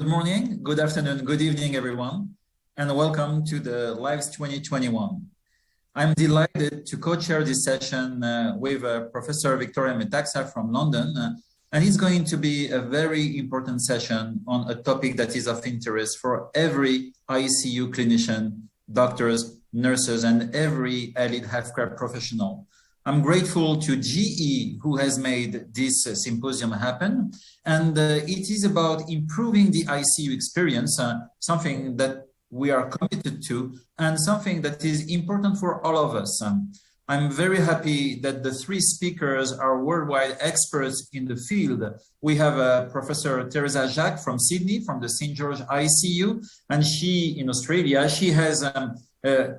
Good morning, good afternoon, good evening, everyone, and welcome to the Lives 2021. I'm delighted to co-chair this session with Professor Victoria Metaxa from London, and it's going to be a very important session on a topic that is of interest for every ICU clinician, doctors, nurses, and every allied healthcare professional. I'm grateful to GE who has made this symposium happen, and it is about improving the ICU experience, something that we are committed to and something that is important for all of us. I'm very happy that the three speakers are worldwide experts in the field. We have Professor Theresa Jacques from Sydney, from the St. George ICU, and she, in Australia, she has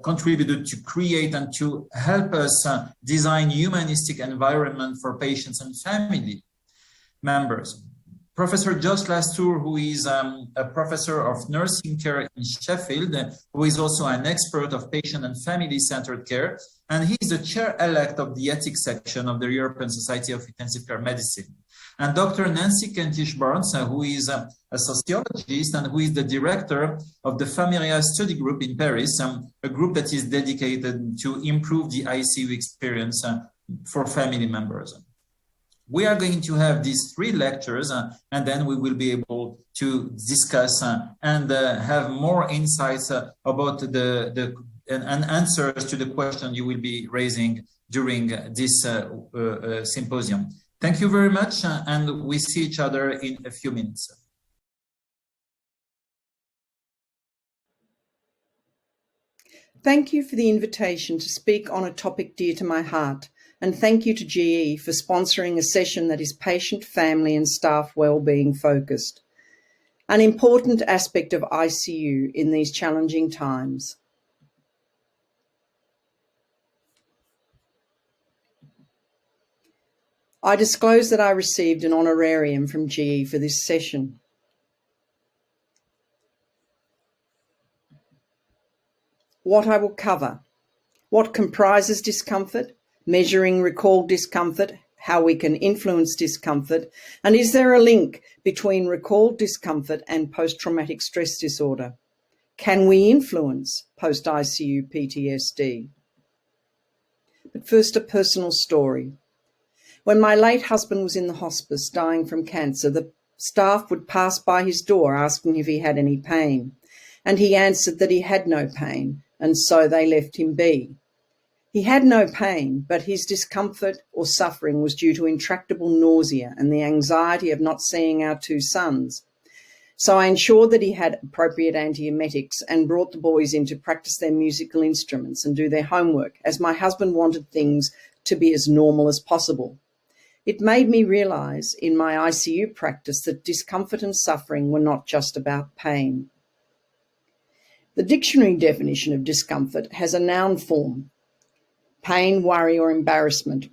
contributed to create and to help us design humanistic environment for patients and family members. Professor Jos Latour, who is a professor of nursing care in Sheffield, who is also an expert of patient and family-centered care, and he is the chair-elect of the ethics section of the European Society of Intensive Care Medicine. And Dr. Nancy Kentish-Barnes, who is a sociologist and who is the director of the Familia Study Group in Paris, a group that is dedicated to improve the ICU experience for family members. We are going to have these three lectures, and then we will be able to discuss and have more insights about and answers to the question you will be raising during this symposium. Thank you very much, and we see each other in a few minutes. Thank you for the invitation to speak on a topic dear to my heart, and thank you to GE for sponsoring a session that is patient, family and staff wellbeing focused, an important aspect of ICU in these challenging times. I disclose that I received an honorarium from GE for this session. What I will cover: what comprises discomfort, measuring recalled discomfort, how we can influence discomfort, and is there a link between recalled discomfort and post-traumatic stress disorder? Can we influence post-ICU PTSD? But first, a personal story. When my late husband was in the hospice dying from cancer, the staff would pass by his door asking if he had any pain, and he answered that he had no pain, and so they left him be. He had no pain, but his discomfort or suffering was due to intractable nausea and the anxiety of not seeing our two sons. So I ensured that he had appropriate antiemetics and brought the boys in to practice their musical instruments and do their homework, as my husband wanted things to be as normal as possible. It made me realise in my ICU practice that discomfort and suffering were not just about pain. The dictionary definition of discomfort has a noun form: pain, worry or embarrassment,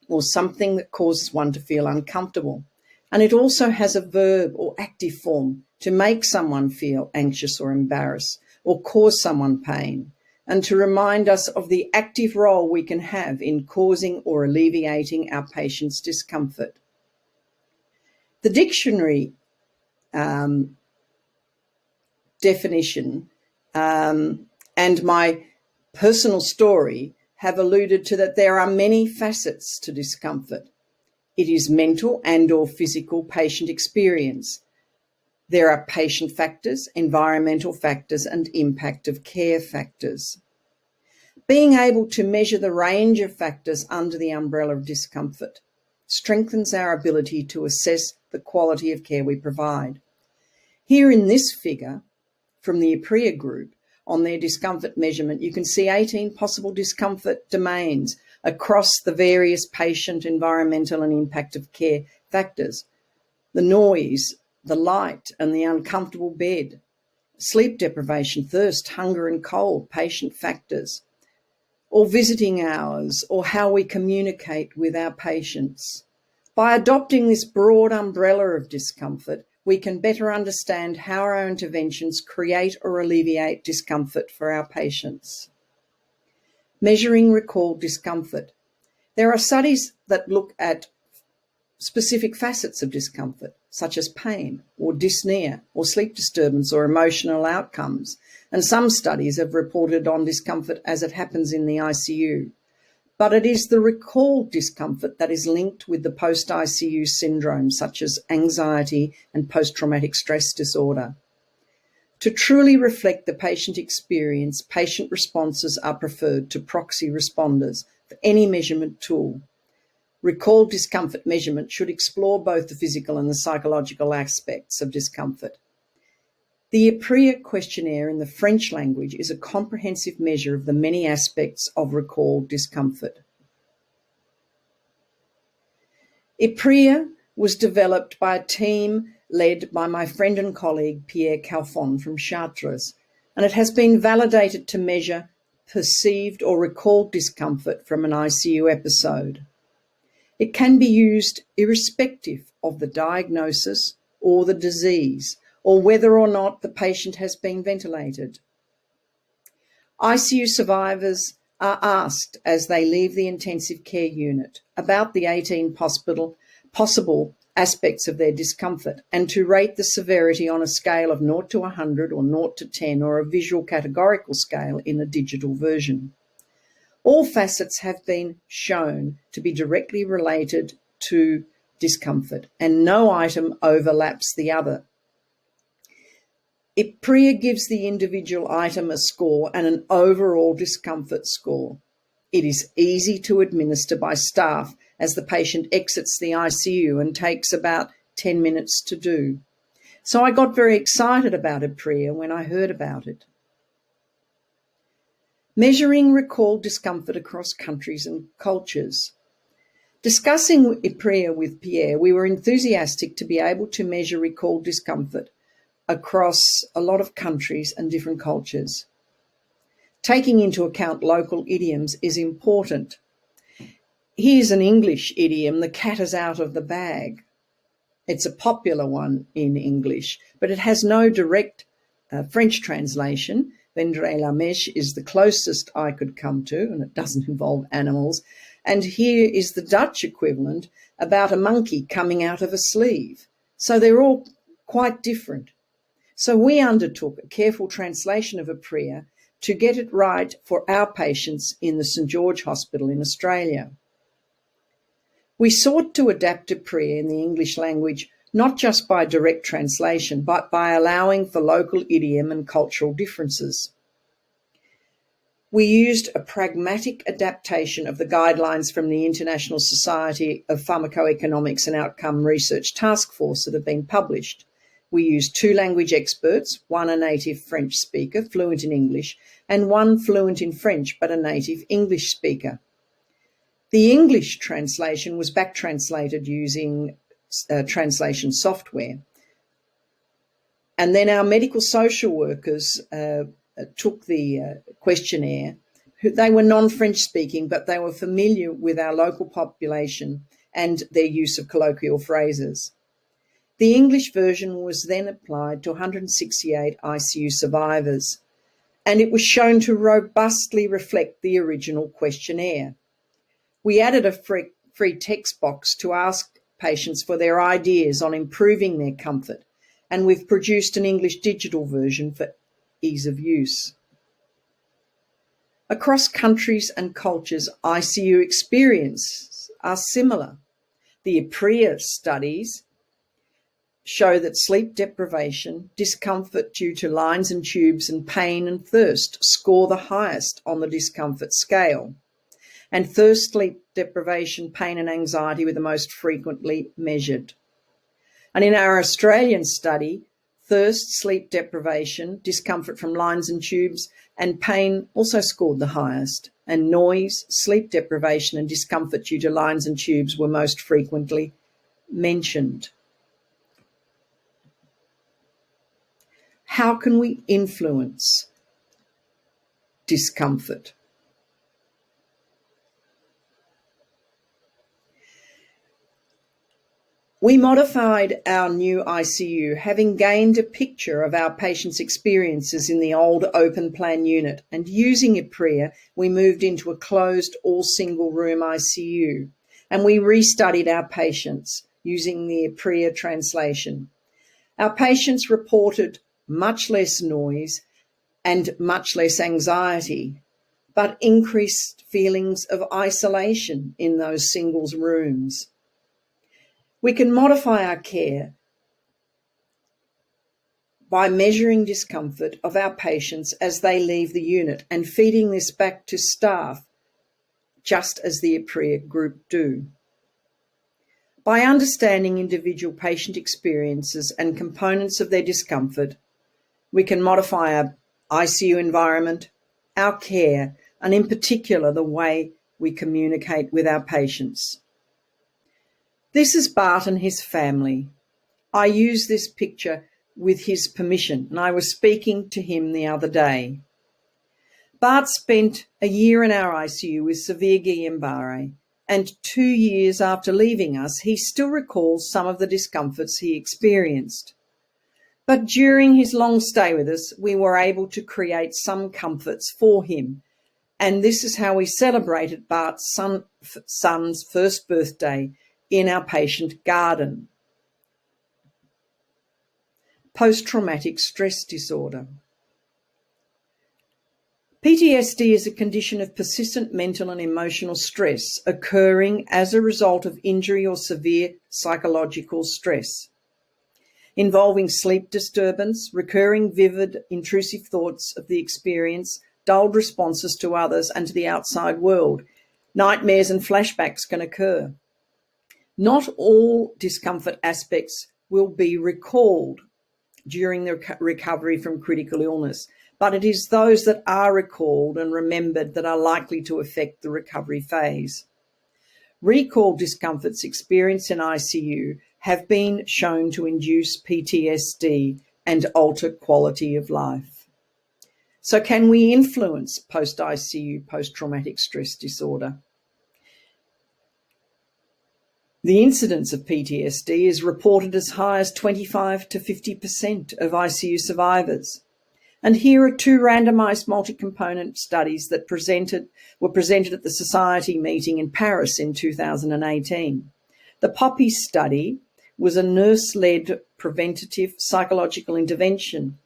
or something that causes one to feel uncomfortable. And it also has a verb or active form: to make someone feel anxious or embarrassed, or cause someone pain, and to remind us of the active role we can have in causing or alleviating our patients' discomfort. The dictionary definition and my personal story have alluded to that there are many facets to discomfort. It is mental and or physical patient experience. There are patient factors, environmental factors, and impact of care factors. Being able to measure the range of factors under the umbrella of discomfort strengthens our ability to assess the quality of care we provide. Here in this figure from the APREA group on their discomfort measurement, you can see 18 possible discomfort domains across the various patient, environmental, and impact of care factors: the noise, the light and the uncomfortable bed, sleep deprivation, thirst, hunger and cold, patient factors, or visiting hours, or how we communicate with our patients. By adopting this broad umbrella of discomfort, we can better understand how our interventions create or alleviate discomfort for our patients. Measuring recalled discomfort. There are studies that look at specific facets of discomfort, such as pain or dyspnea or sleep disturbance or emotional outcomes. And some studies have reported on discomfort as it happens in the ICU. But it is the recalled discomfort that is linked with the post-ICU syndrome, such as anxiety and post-traumatic stress disorder. To truly reflect the patient experience, patient responses are preferred to proxy responders for any measurement tool. Recalled discomfort measurement should explore both the physical and the psychological aspects of discomfort. The IPRIA questionnaire in the French language is a comprehensive measure of the many aspects of recalled discomfort. IPRIA was developed by a team led by my friend and colleague Pierre Calfon from Chartres, and it has been validated to measure perceived or recalled discomfort from an ICU episode. It can be used irrespective of the diagnosis or the disease, or whether or not the patient has been ventilated. ICU survivors are asked as they leave the intensive care unit about the 18 possible aspects of their discomfort and to rate the severity on a scale of 0 to 100 or 0 to 10 or a visual categorical scale in a digital version. All facets have been shown to be directly related to discomfort and no item overlaps the other. IPRIA gives the individual item a score and an overall discomfort score. It is easy to administer by staff as the patient exits the ICU and takes about 10 minutes to do. So I got very excited about IPRIA when I heard about it. Measuring recalled discomfort across countries and cultures. Discussing IPRIA with Pierre, we were enthusiastic to be able to measure recalled discomfort across a lot of countries and different cultures. Taking into account local idioms is important. Here's an English idiom, the cat is out of the bag. It's a popular one in English, but it has no direct French translation. Vendre la mèche is the closest I could come to, and it doesn't involve animals. And here is the Dutch equivalent about a monkey coming out of a sleeve. So they're all quite different. So we undertook a careful translation of IPRIA to get it right for our patients in the St George Hospital in Australia. We sought to adapt IPRIA in the English language not just by direct translation, but by allowing for local idiom and cultural differences. We used a pragmatic adaptation of the guidelines from the International Society of Pharmacoeconomics and Outcome Research Task Force that have been published. We used 2 language experts, one a native French speaker, fluent in English, and one fluent in French, but a native English speaker. The English translation was back-translated using translation software. And then our medical social workers took the questionnaire. They were non-French speaking, but they were familiar with our local population and their use of colloquial phrases. The English version was then applied to 168 ICU survivors, and it was shown to robustly reflect the original questionnaire. We added a free text box to ask patients for their ideas on improving their comfort, and we've produced an English digital version for ease of use. Across countries and cultures, ICU experiences are similar. The IPRIA studies show that sleep deprivation, discomfort due to lines and tubes, and pain and thirst score the highest on the discomfort scale. And thirst, sleep deprivation, pain and anxiety were the most frequently measured. And in our Australian study, thirst, sleep deprivation, discomfort from lines and tubes, and pain also scored the highest. And noise, sleep deprivation, and discomfort due to lines and tubes were most frequently mentioned. How can we influence discomfort? We modified our new ICU, having gained a picture of our patients' experiences in the old open plan unit, and using IPRIA, we moved into a closed all single room ICU, and we restudied our patients using the Apriya translation. Our patients reported much less noise and much less anxiety, but increased feelings of isolation in those singles rooms. We can modify our care by measuring discomfort of our patients as they leave the unit and feeding this back to staff, just as the Apriya group do. By understanding individual patient experiences and components of their discomfort, we can modify our ICU environment, our care, and in particular, the way we communicate with our patients. This is Bart and his family. I use this picture with his permission, and I was speaking to him the other day. Bart spent a year in our ICU with severe Guillain-Barré, and 2 years after leaving us, he still recalls some of the discomforts he experienced. But during his long stay with us, we were able to create some comforts for him, and this is how we celebrated Bart's son's first birthday in our patient garden. Post-traumatic stress disorder. PTSD is a condition of persistent mental and emotional stress occurring as a result of injury or severe psychological stress, involving sleep disturbance, recurring vivid, intrusive thoughts of the experience, dulled responses to others and to the outside world. Nightmares and flashbacks can occur. Not all discomfort aspects will be recalled during the recovery from critical illness, but it is those that are recalled and remembered that are likely to affect the recovery phase. Recall discomforts experienced in ICU have been shown to induce PTSD and alter quality of life. So can we influence post-ICU, post-traumatic stress disorder? The incidence of PTSD is reported as high as 25 to 50% of ICU survivors. And here are 2 randomized multi-component studies that were presented at the Society meeting in Paris in 2018. The POPPY study was a nurse-led preventative psychological intervention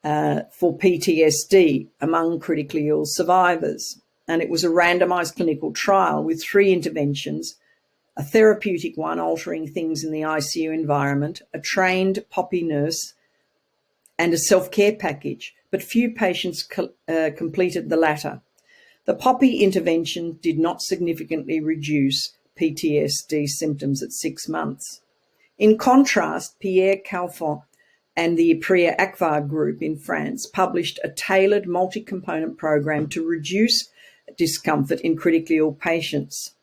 for PTSD among critically ill survivors. And it was a randomized clinical trial with 3 interventions: a therapeutic one altering things in the ICU environment, a trained POPPY nurse, and a self-care package, but few patients completed the latter. The POPPY intervention did not significantly reduce PTSD symptoms at 6 months. In contrast, Pierre Calfon and the Apriya Akvar group in France published a tailored multi-component program to reduce discomfort in critically ill patients.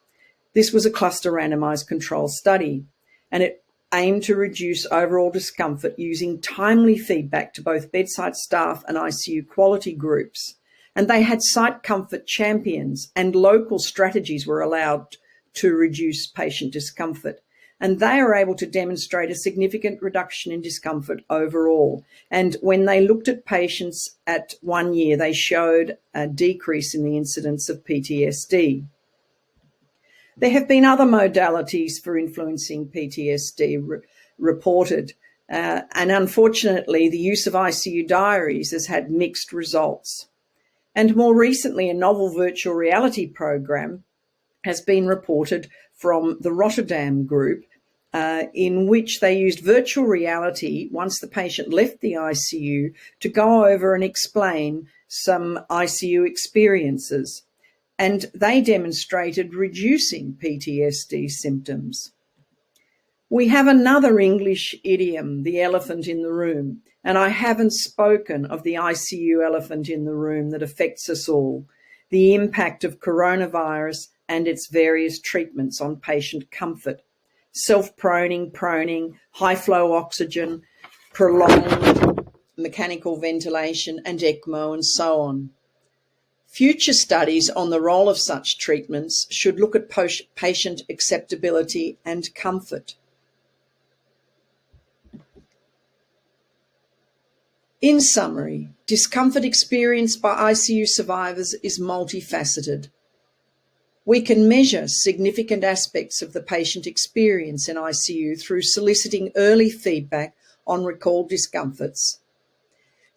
This was a cluster randomized control study, and it aimed to reduce overall discomfort using timely feedback to both bedside staff and ICU quality groups. And they had site comfort champions, and local strategies were allowed to reduce patient discomfort. And they are able to demonstrate a significant reduction in discomfort overall. And when they looked at patients at 1 year, they showed a decrease in the incidence of PTSD. There have been other modalities for influencing PTSD reported, and unfortunately, the use of ICU diaries has had mixed results. And more recently, a novel virtual reality program has been reported from the Rotterdam group, in which they used virtual reality once the patient left the ICU to go over and explain some ICU experiences. And they demonstrated reducing PTSD symptoms. We have another English idiom, the elephant in the room, and I haven't spoken of the ICU elephant in the room that affects us all, the impact of coronavirus and its various treatments on patient comfort: self-proning, high-flow oxygen, prolonged mechanical ventilation, and ECMO, and so on. Future studies on the role of such treatments should look at patient acceptability and comfort. In summary, discomfort experienced by ICU survivors is multifaceted. We can measure significant aspects of the patient experience in ICU through soliciting early feedback on recalled discomforts.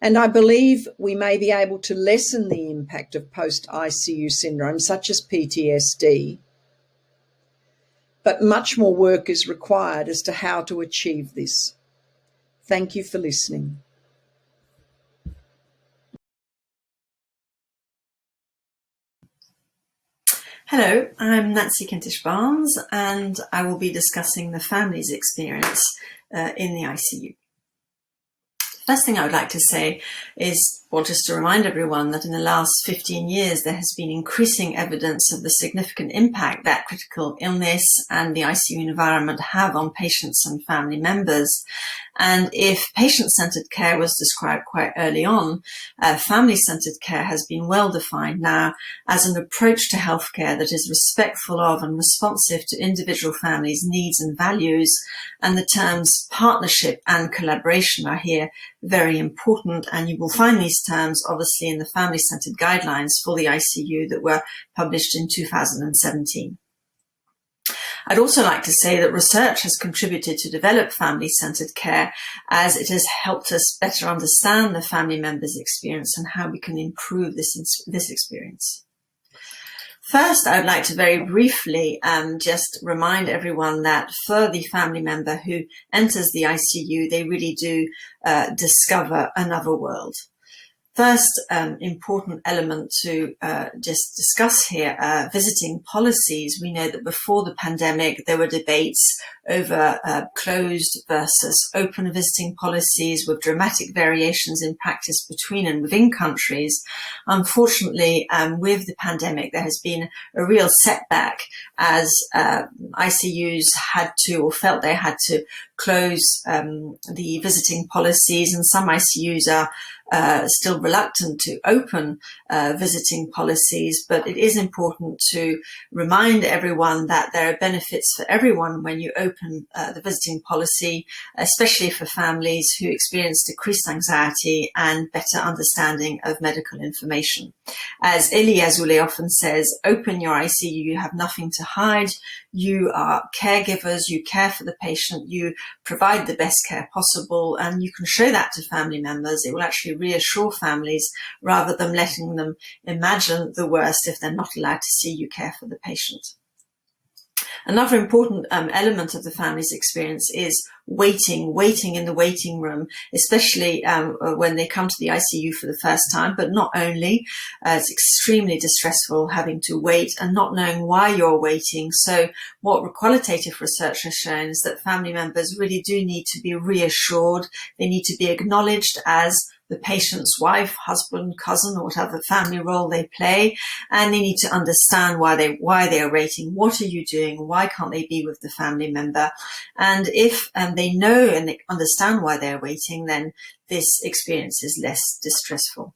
And I believe we may be able to lessen the impact of post-ICU syndrome, such as PTSD. But much more work is required as to how to achieve this. Thank you for listening. Hello, I'm Nancy Kentish-Barnes, and I will be discussing the family's experience in the ICU. First thing I would like to say is, well, just to remind everyone that in the last 15 years, there has been increasing evidence of the significant impact that critical illness and the ICU environment have on patients and family members. And if patient-centered care was described quite early on, family-centered care has been well defined now as an approach to healthcare that is respectful of and responsive to individual families' needs and values. And the terms partnership and collaboration are here very important, and you will find these terms obviously in the family-centered guidelines for the ICU that were published in 2017. I'd also like to say that research has contributed to develop family-centered care, as it has helped us better understand the family members' experience and how we can improve this experience. First, I would like to very briefly just remind everyone that for the family member who enters the ICU, they really do discover another world. First important element to just discuss here, visiting policies. We know that before the pandemic, there were debates over closed versus open visiting policies with dramatic variations in practice between and within countries. Unfortunately, with the pandemic, there has been a real setback as ICUs had to, or felt they had to, close the visiting policies, and some ICUs are still reluctant to open visiting policies, but it is important to remind everyone that there are benefits for everyone when you open the visiting policy, especially for families who experience decreased anxiety and better understanding of medical information. As Elie Azoulay often says, open your ICU, you have nothing to hide. You are caregivers, you care for the patient, you provide the best care possible, and you can show that to family members. It will actually reassure families rather than letting them imagine the worst if they're not allowed to see you care for the patient. Another important element of the family's experience is waiting in the waiting room, especially when they come to the ICU for the first time, but not only. It's extremely distressful having to wait and not knowing why you're waiting. So what qualitative research has shown is that family members really do need to be reassured. They need to be acknowledged as the patient's wife, husband, cousin, or whatever family role they play, and they need to understand why they are waiting. What are you doing? Why can't they be with the family member? And if they know and they understand why they're waiting, then this experience is less distressful.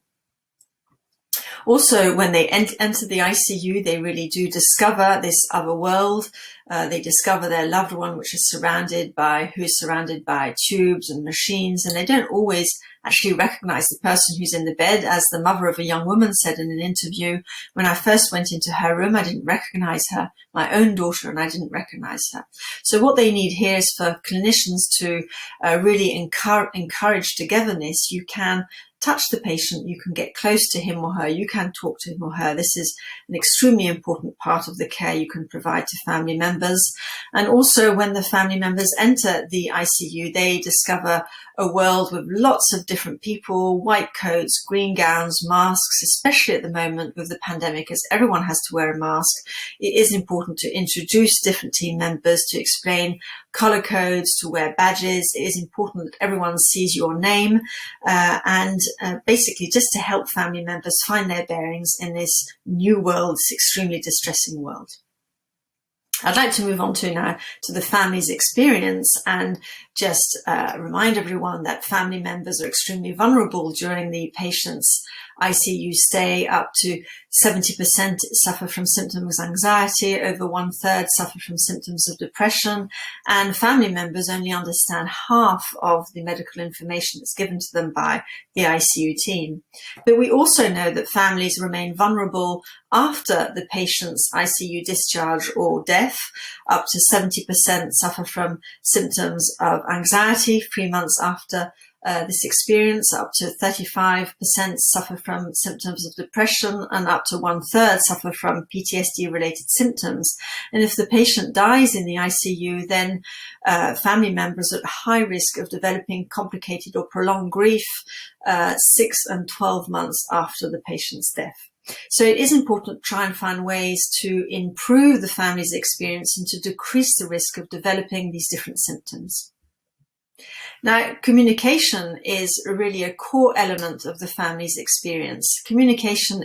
Also, when they enter the ICU, they really do discover this other world. They discover their loved one, who is surrounded by tubes and machines, and they don't always actually recognize the person who's in the bed. As the mother of a young woman said in an interview, when I first went into her room, I didn't recognize her, my own daughter, and I didn't recognize her. So what they need here is for clinicians to really encourage togetherness. You can touch the patient, you can get close to him or her, you can talk to him or her. This is an extremely important part of the care you can provide to family members. And also when the family members enter the ICU, they discover a world with lots of different people, white coats, green gowns, masks, especially at the moment with the pandemic, as everyone has to wear a mask. It is important to introduce different team members, to explain color codes, to wear badges. It is important that everyone sees your name, and basically just to help family members find their bearings in this new world, this extremely distressing world. I'd like to move on to now to the family's experience and just remind everyone that family members are extremely vulnerable during the patient's ICU stay. Up to 70% suffer from symptoms of anxiety, over 1/3 suffer from symptoms of depression, and family members only understand half of the medical information that's given to them by the ICU team. But we also know that families remain vulnerable after the patient's ICU discharge or death. Up to 70% suffer from symptoms of anxiety 3 months after this experience. Up to 35% suffer from symptoms of depression, and up to 1/3 suffer from PTSD-related symptoms. And if the patient dies in the ICU, then family members are at high risk of developing complicated or prolonged grief 6 and 12 months after the patient's death. So it is important to try and find ways to improve the family's experience and to decrease the risk of developing these different symptoms. Now, communication is really a core element of the family's experience. Communication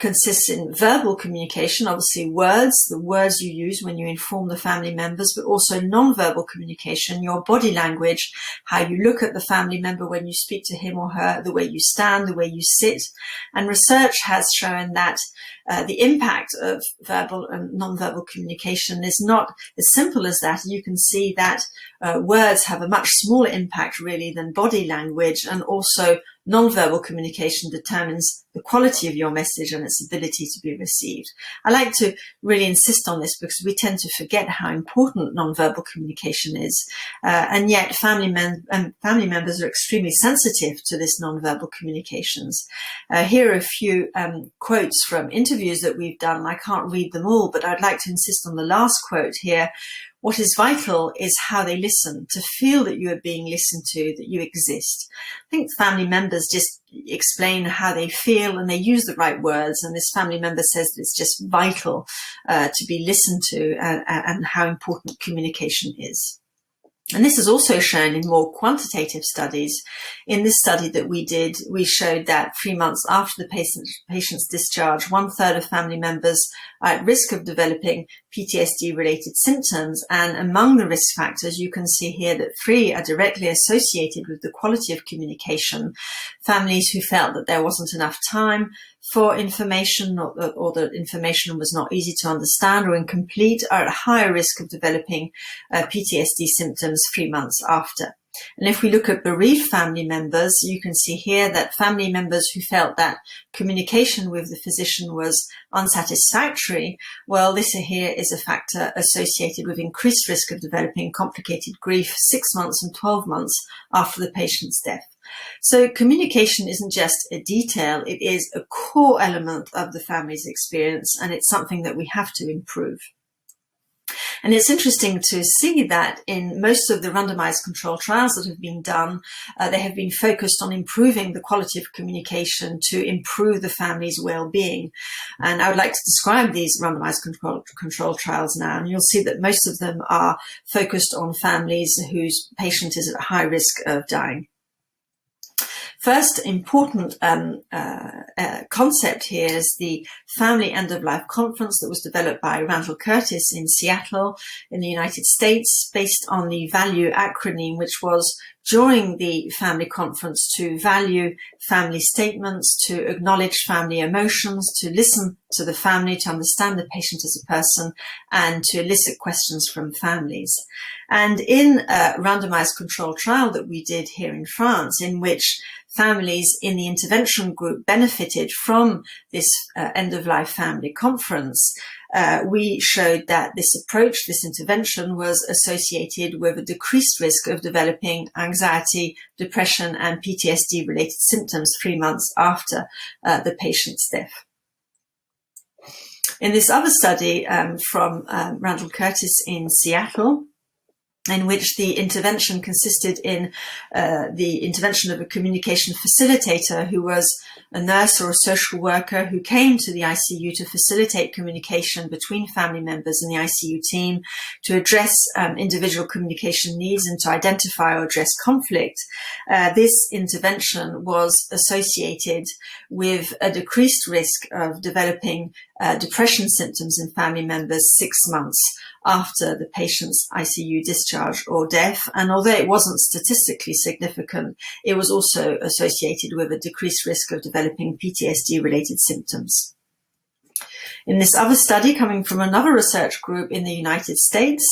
consists in verbal communication, obviously words, the words you use when you inform the family members, but also non-verbal communication, your body language, how you look at the family member when you speak to him or her, the way you stand, the way you sit. And research has shown that the impact of verbal and non-verbal communication is not as simple as that. You can see that words have a much smaller impact really than body language, and also non-verbal communication determines the quality of your message and its ability to be received. I like to really insist on this because we tend to forget how important non-verbal communication is, and yet family members are extremely sensitive to this non-verbal communications. Here are a few quotes from interviews that we've done. I can't read them all, but I'd like to insist on the last quote here. What is vital is how they listen, to feel that you are being listened to, that you exist. I think family members just explain how they feel and they use the right words, and this family member says that it's just vital to be listened to, and how important communication is. And this is also shown in more quantitative studies. In this study that we did, we showed that 3 months after the patient's discharge, 1/3 of family members are at risk of developing PTSD-related symptoms. And among the risk factors, you can see here that 3 are directly associated with the quality of communication. Families who felt that there wasn't enough time for information, or that information was not easy to understand or incomplete, are at higher risk of developing PTSD symptoms 3 months after. And if we look at bereaved family members, you can see here that family members who felt that communication with the physician was unsatisfactory, well, this here is a factor associated with increased risk of developing complicated grief 6 months and 12 months after the patient's death. So communication isn't just a detail, it is a core element of the family's experience, and it's something that we have to improve. And it's interesting to see that in most of the randomized control trials that have been done, they have been focused on improving the quality of communication to improve the family's well-being. And I would like to describe these randomized control trials now, and you'll see that most of them are focused on families whose patient is at high risk of dying. First important concept here is the Family End-of-Life Conference that was developed by Randall Curtis in Seattle in the United States, based on the VALUE acronym, which was during the family conference to value family statements, to acknowledge family emotions, to listen to the family, to understand the patient as a person, and to elicit questions from families. And in a randomized control trial that we did here in France, in which families in the intervention group benefited from this end-of-life family conference, we showed that this approach, this intervention, was associated with a decreased risk of developing anxiety, depression, and PTSD-related symptoms 3 months after the patient's death. In this other study from Randall Curtis in Seattle, in which the intervention consisted in the intervention of a communication facilitator who was a nurse or a social worker who came to the ICU to facilitate communication between family members and the ICU team, to address individual communication needs and to identify or address conflict. This intervention was associated with a decreased risk of developing depression symptoms in family members 6 months after the patient's ICU discharge or death. And although it wasn't statistically significant, it was also associated with a decreased risk of developing PTSD-related symptoms. In this other study, coming from another research group in the United States,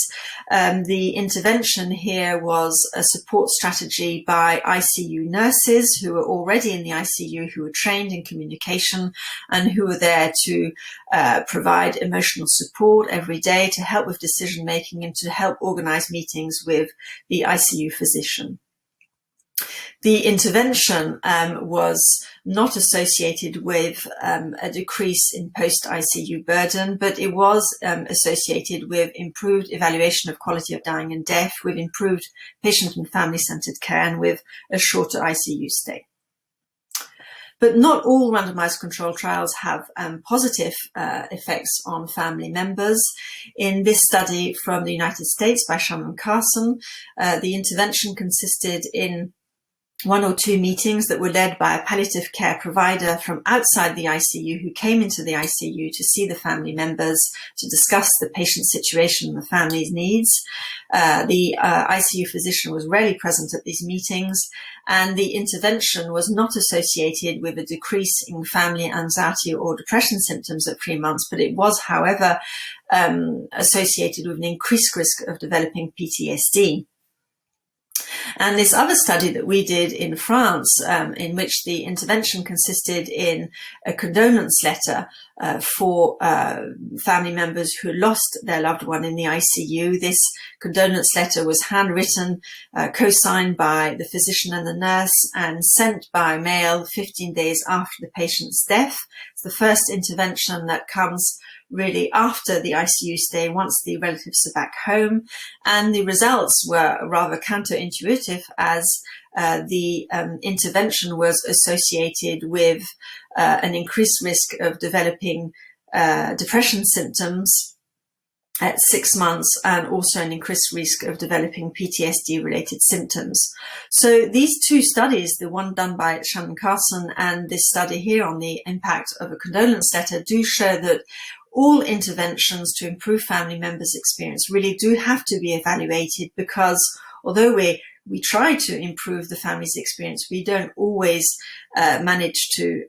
the intervention here was a support strategy by ICU nurses who were already in the ICU, who were trained in communication and who were there to provide emotional support every day, to help with decision making and to help organize meetings with the ICU physician. The intervention was not associated with a decrease in post-ICU burden, but it was associated with improved evaluation of quality of dying and death, with improved patient and family-centered care, and with a shorter ICU stay. But not all randomized control trials have positive effects on family members. In this study from the United States by Shannon Carson, the intervention consisted in 1 or 2 meetings that were led by a palliative care provider from outside the ICU who came into the ICU to see the family members, to discuss the patient's situation and the family's needs. The ICU physician was rarely present at these meetings, and the intervention was not associated with a decrease in family anxiety or depression symptoms at 3 months, but it was, however, associated with an increased risk of developing PTSD. And this other study that we did in France, in which the intervention consisted in a condolence letter for family members who lost their loved one in the ICU. This condolence letter was handwritten, co-signed by the physician and the nurse, and sent by mail 15 days after the patient's death. It's the first intervention that comes really after the ICU stay, once the relatives are back home. And the results were rather counterintuitive, as the intervention was associated with an increased risk of developing depression symptoms at 6 months, and also an increased risk of developing PTSD-related symptoms. So these 2 studies, the one done by Shannon Carson and this study here on the impact of a condolence letter, do show that all interventions to improve family members' experience really do have to be evaluated, because although we try to improve the family's experience, we don't always manage to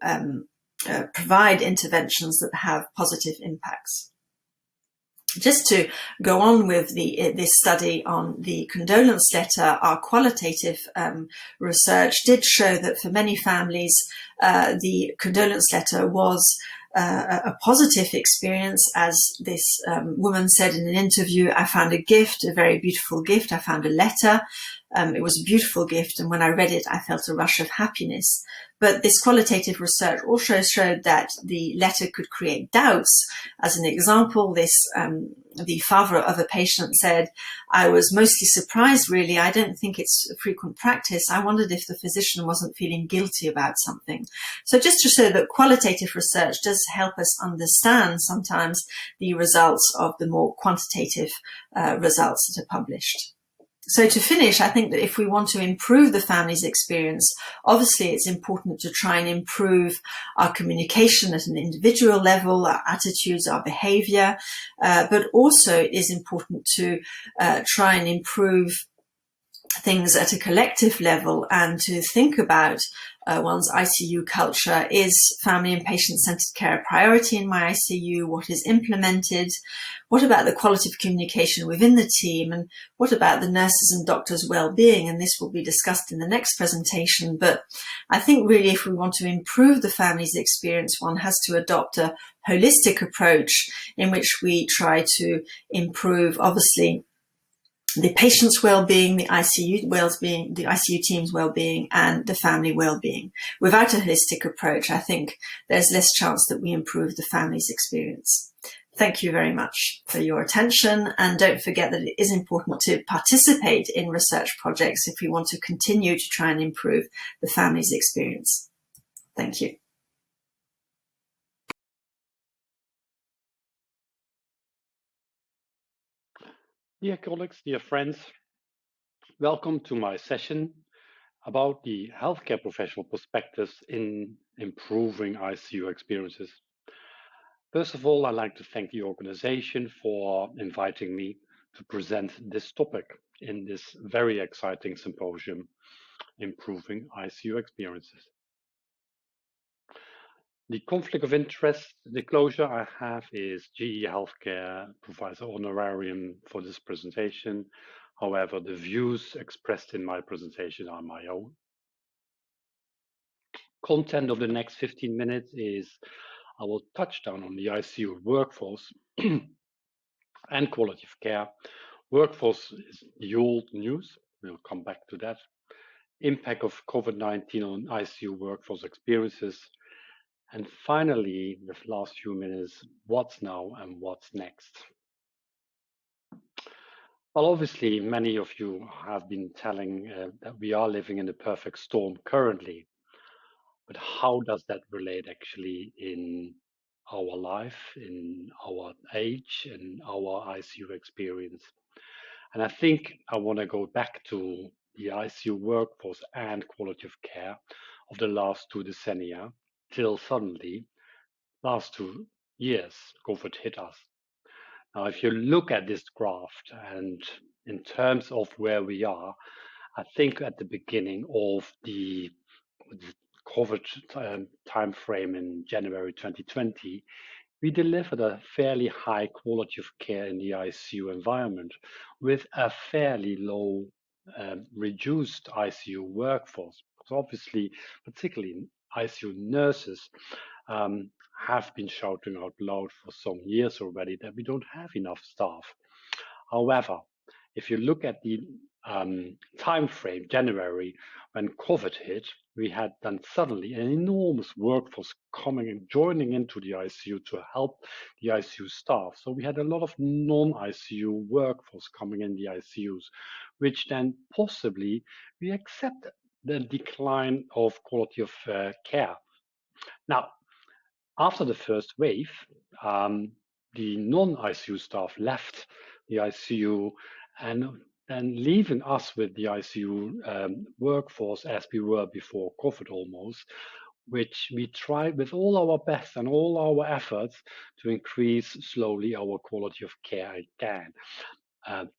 provide interventions that have positive impacts. Just to go on with this study on the condolence letter, our qualitative research did show that for many families, the condolence letter was a positive experience. As this woman said in an interview, I found a gift, a very beautiful gift. I found a letter. It was a beautiful gift, and when I read it, I felt a rush of happiness. But this qualitative research also showed that the letter could create doubts. As an example, the father of a patient said, I was mostly surprised, really. I don't think it's a frequent practice. I wondered if the physician wasn't feeling guilty about something. So just to show that qualitative research does help us understand sometimes the results of the more quantitative results that are published. So to finish, I think that if we want to improve the family's experience, obviously it's important to try and improve our communication at an individual level, our attitudes, our behavior, but also it is important to try and improve things at a collective level, and to think about one's ICU culture. Is family and patient-centered care a priority in my ICU? What is implemented? What about the quality of communication within the team? And what about the nurses and doctors' well-being? And this will be discussed in the next presentation. But I think really if we want to improve the family's experience, one has to adopt a holistic approach in which we try to improve, obviously, the patient's well-being, the ICU well-being, the ICU team's well-being, and the family well-being. Without a holistic approach, I think there's less chance that we improve the family's experience. Thank you very much for your attention, and don't forget that it is important to participate in research projects if we want to continue to try and improve the family's experience. Thank you. Dear colleagues, dear friends, welcome to my session about the healthcare professional perspectives in improving ICU experiences. First of all, I'd like to thank the organization for inviting me to present this topic in this very exciting symposium, Improving ICU Experiences. The conflict of interest disclosure I have is GE Healthcare provides an honorarium for this presentation. However, the views expressed in my presentation are my own. Content of the next 15 minutes is I will touch down on the ICU workforce and quality of care. Workforce is the old news. We'll come back to that. Impact of COVID-19 on ICU workforce experiences. And finally, the last few minutes, what's now and what's next? Well, obviously, many of you have been telling that we are living in the perfect storm currently. But how does that relate actually in our life, in our age, in our ICU experience? And I think I want to go back to the ICU workforce and quality of care of the last 2 decennia till suddenly, last 2 years, COVID hit us. Now, if you look at this graph and in terms of where we are, I think at the beginning of the COVID time frame in January 2020, we delivered a fairly high quality of care in the ICU environment with a fairly low reduced ICU workforce. Because obviously, particularly ICU nurses have been shouting out loud for some years already that we don't have enough staff. However, if you look at the time frame, January, when COVID hit, we had then suddenly an enormous workforce coming and joining into the ICU to help the ICU staff. So we had a lot of non-ICU workforce coming in the ICUs, which then possibly we accept the decline of quality of care. Now, after the first wave, the non-ICU staff left the ICU and leaving us with the ICU workforce as we were before COVID almost, which we tried with all our best and all our efforts to increase slowly our quality of care again.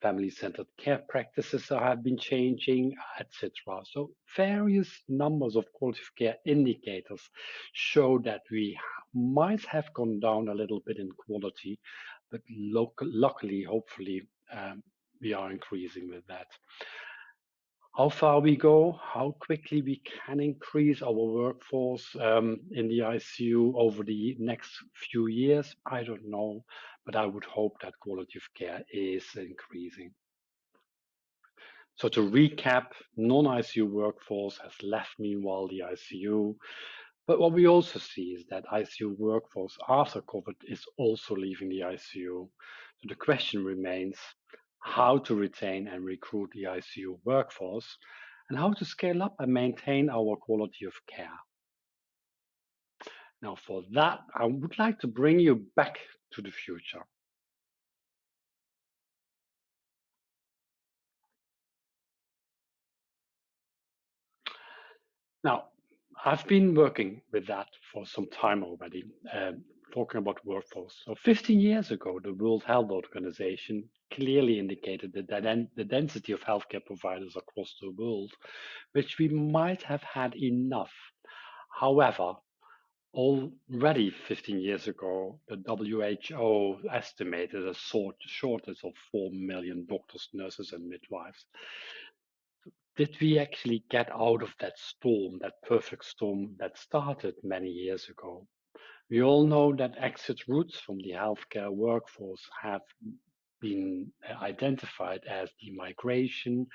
Family-centered care practices have been changing, etc. So various numbers of quality of care indicators show that we might have gone down a little bit in quality, but luckily, hopefully, we are increasing with that. How far we go, how quickly we can increase our workforce in the ICU over the next few years, I don't know, but I would hope that quality of care is increasing. So to recap, non-ICU workforce has left meanwhile the ICU, but what we also see is that ICU workforce after COVID is also leaving the ICU. So the question remains, how to retain and recruit the ICU workforce, and how to scale up and maintain our quality of care. Now, for that, I would like to bring you back to the future. Now, I've been working with that for some time already, talking about workforce. So 15 years ago, the World Health Organization clearly indicated that the density of healthcare providers across the world, which we might have had enough. However, already 15 years ago, the WHO estimated a shortage of 4 million doctors, nurses, and midwives. Did we actually get out of that storm, that perfect storm that started many years ago? We all know that exit routes from the healthcare workforce have been identified as the migration,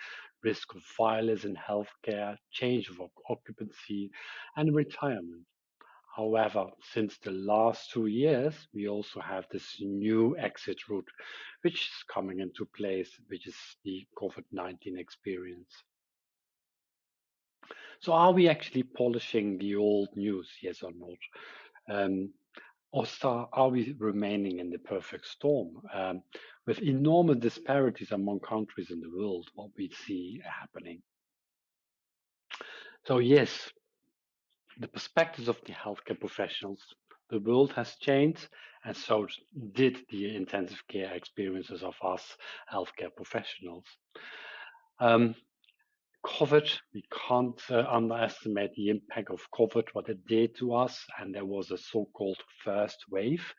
risk of violence in healthcare, change of occupancy, and retirement. However, since the last 2 years, we also have this new exit route, which is coming into place, which is the COVID-19 experience. So are we actually polishing the old news, yes or not? Or are we remaining in the perfect storm? With enormous disparities among countries in the world, what we see happening. So yes, the perspectives of the healthcare professionals, the world has changed, and so did the intensive care experiences of us healthcare professionals. COVID, we can't underestimate the impact of COVID, what it did to us, and there was a so-called first wave.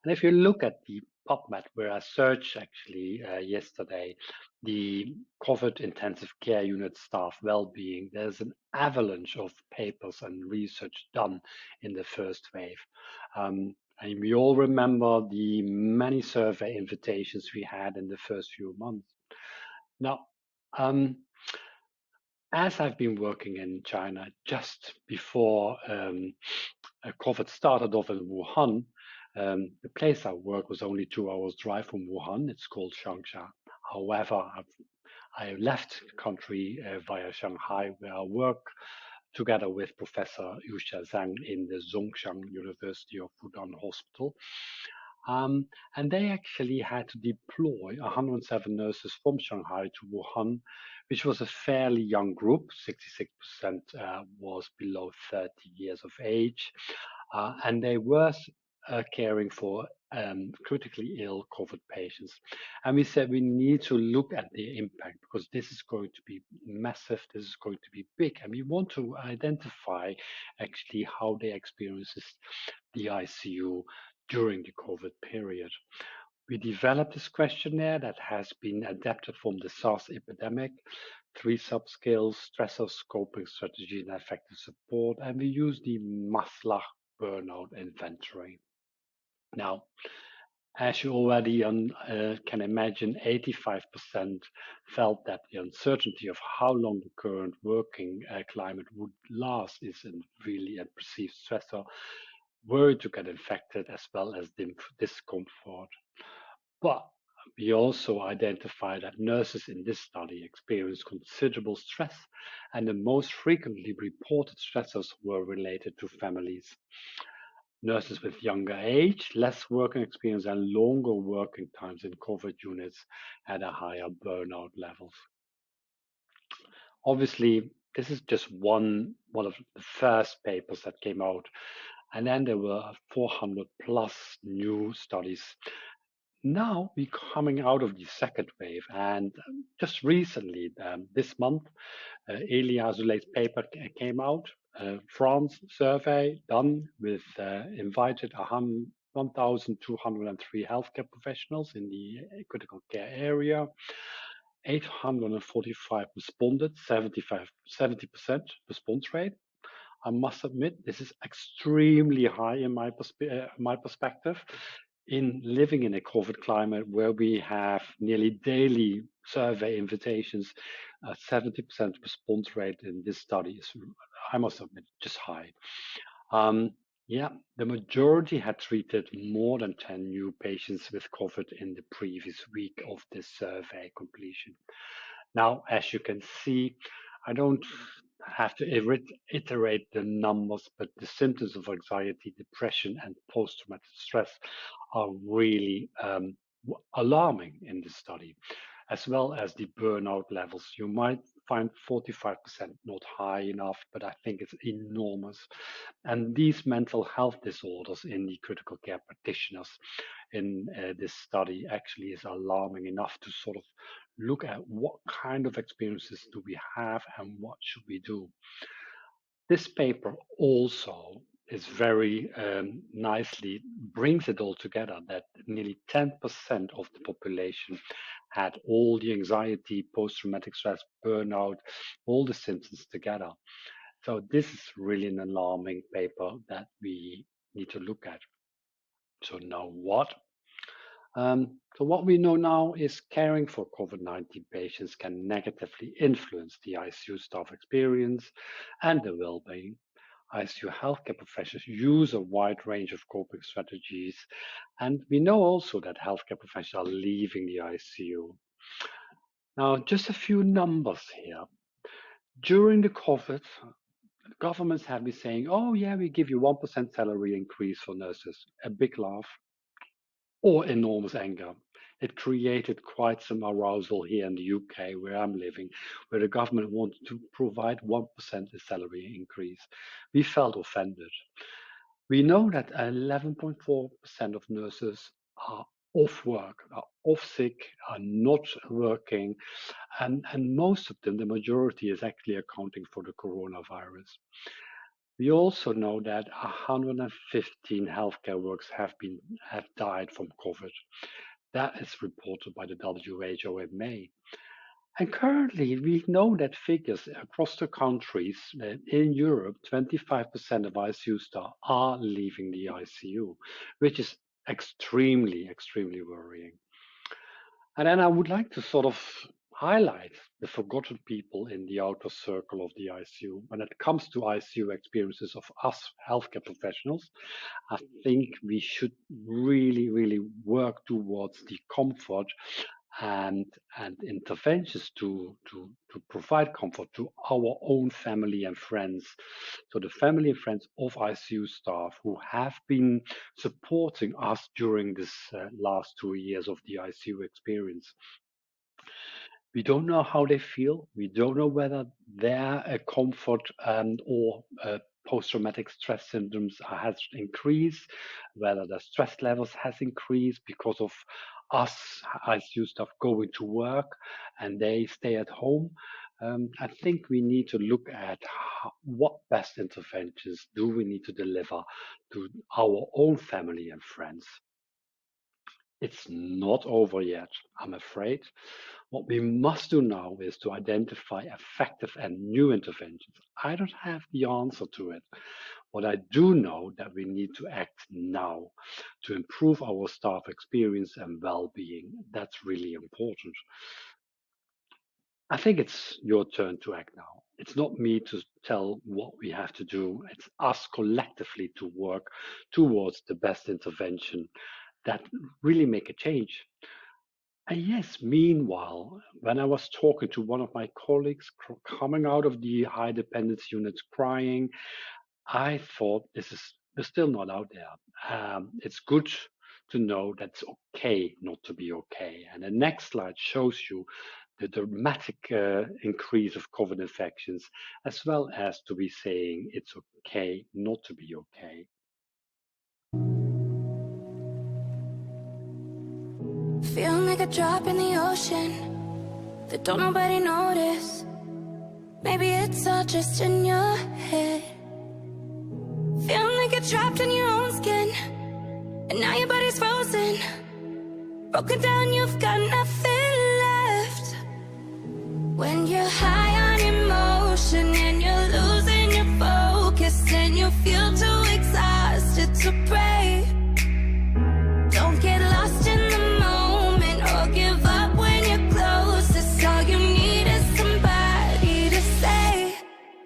And if you look at the PubMed, where I searched actually yesterday, the COVID intensive care unit staff well-being, there's an avalanche of papers and research done in the first wave. And we all remember the many survey invitations we had in the first few months. Now, as I've been working in China just before COVID started off in Wuhan, the place I work was only 2 hours drive from Wuhan. It's called Changsha. However, I left the country via Shanghai, where I work together with Professor Theresa Jacques in the Zhongshan University of Fudan Hospital. And they actually had to deploy 107 nurses from Shanghai to Wuhan, which was a fairly young group. 66% was below 30 years of age. And they were caring for critically ill COVID patients. And we said we need to look at the impact because this is going to be massive, this is going to be big. And we want to identify actually how they experiences the ICU during the COVID period. We developed this questionnaire that has been adapted from the SARS epidemic, 3 subscales, stressor scoping strategy and effective support, and we use the Maslach burnout inventory. Now, as you already can imagine, 85% felt that the uncertainty of how long the current working climate would last is a really a perceived stressor, worried to get infected as well as discomfort. But we also identified that nurses in this study experienced considerable stress, and the most frequently reported stressors were related to families. Nurses with younger age, less working experience, and longer working times in COVID units had a higher burnout levels. Obviously, this is just one of the first papers that came out, and then there were 400 plus new studies. Now we're coming out of the second wave, and just recently, this month, Elia Azoulay's paper came out. France survey done with invited 1,203 healthcare professionals in the critical care area. 845 responded, 70% response rate. I must admit, this is extremely high in my perspective. In living in a COVID climate where we have nearly daily survey invitations, 70% response rate in this study is, I must admit, just high. The majority had treated more than 10 new patients with COVID in the previous week of this survey completion. Now, as you can see, I don't have to iterate the numbers, but the symptoms of anxiety, depression, and post-traumatic stress are really alarming in this study, as well as the burnout levels. You might find 45% not high enough, but I think it's enormous. And these mental health disorders in the critical care practitioners in this study actually is alarming enough to sort of look at what kind of experiences do we have and what should we do. This paper also is very nicely brings it all together that nearly 10% of the population had all the anxiety, post-traumatic stress, burnout, all the symptoms together. So this is really an alarming paper that we need to look at. So now what? So what we know now is caring for COVID-19 patients can negatively influence the ICU staff experience and their well-being. ICU healthcare professionals use a wide range of coping strategies, and we know also that healthcare professionals are leaving the ICU. Now, just a few numbers here. During the COVID, governments have been saying, oh yeah, we give you 1% salary increase for nurses. A big laugh or enormous anger. It created quite some arousal here in the UK, where I'm living, where the government wanted to provide 1% salary increase. We felt offended. We know that 11.4% of nurses are off work, are off sick, are not working, and most of them, the majority, is actually accounting for the coronavirus. We also know that 115 healthcare workers have died from COVID. That is reported by the WHO in May. And currently, we know that figures across the countries in Europe, 25% of ICU staff are leaving the ICU, which is extremely, extremely worrying. And then I would like to sort of highlight the forgotten people in the outer circle of the ICU. When it comes to ICU experiences of us healthcare professionals, I think we should really, really work towards the comfort and interventions to provide comfort to our own family and friends. So the family and friends of ICU staff who have been supporting us during this last 2 years of the ICU experience. We don't know how they feel. We don't know whether their comfort or post-traumatic stress symptoms has increased, whether the stress levels has increased because of us ICU staff going to work and they stay at home. I think we need to look at what best interventions do we need to deliver to our own family and friends. It's not over yet, I'm afraid. What we must do now is to identify effective and new interventions. I don't have the answer to it. What I do know that we need to act now to improve our staff experience and well-being. That's really important. I think it's your turn to act now. It's not me to tell what we have to do. It's us collectively to work towards the best intervention that really make a change. And yes, meanwhile, when I was talking to one of my colleagues coming out of the high dependence units crying, I thought we're still not out there. It's good to know that it's okay not to be okay. And the next slide shows you the dramatic increase of COVID infections, as well as to be saying it's okay not to be okay. Feeling like a drop in the ocean that don't nobody notice. Maybe it's all just in your head. Feeling like you're trapped in your own skin, and now your body's frozen. Broken down, you've got nothing left. When you're high on emotion and you're losing your focus, and you feel too exhausted to pray. Don't get lost in the moment or give up when you're closest. All you need is somebody to say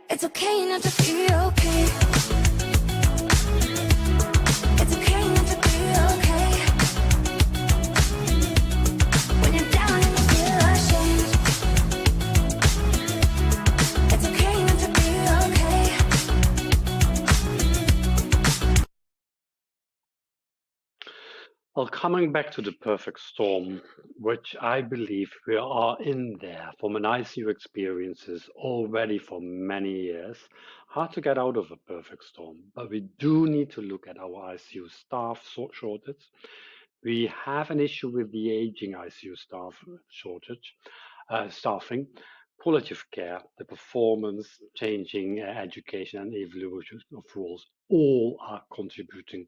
it's okay not to be okay. It's okay not to be okay. When you're down and you feel ashamed, it's okay not to be okay. Well, coming back to the perfect storm, which I believe we are in there from an ICU experiences already for many years, hard to get out of a perfect storm, but we do need to look at our ICU staff shortage. We have an issue with the aging ICU staff shortage, staffing, quality of care, the performance, changing education and evolution of rules, all are contributing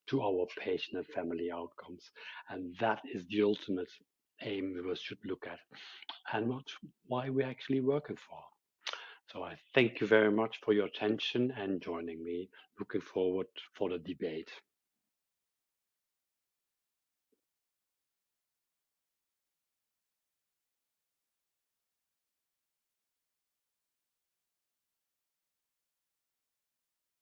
to our patient and family outcomes. And that is the ultimate aim we should look at and why we're actually working for. So I thank you very much for your attention and joining me. Looking forward for the debate.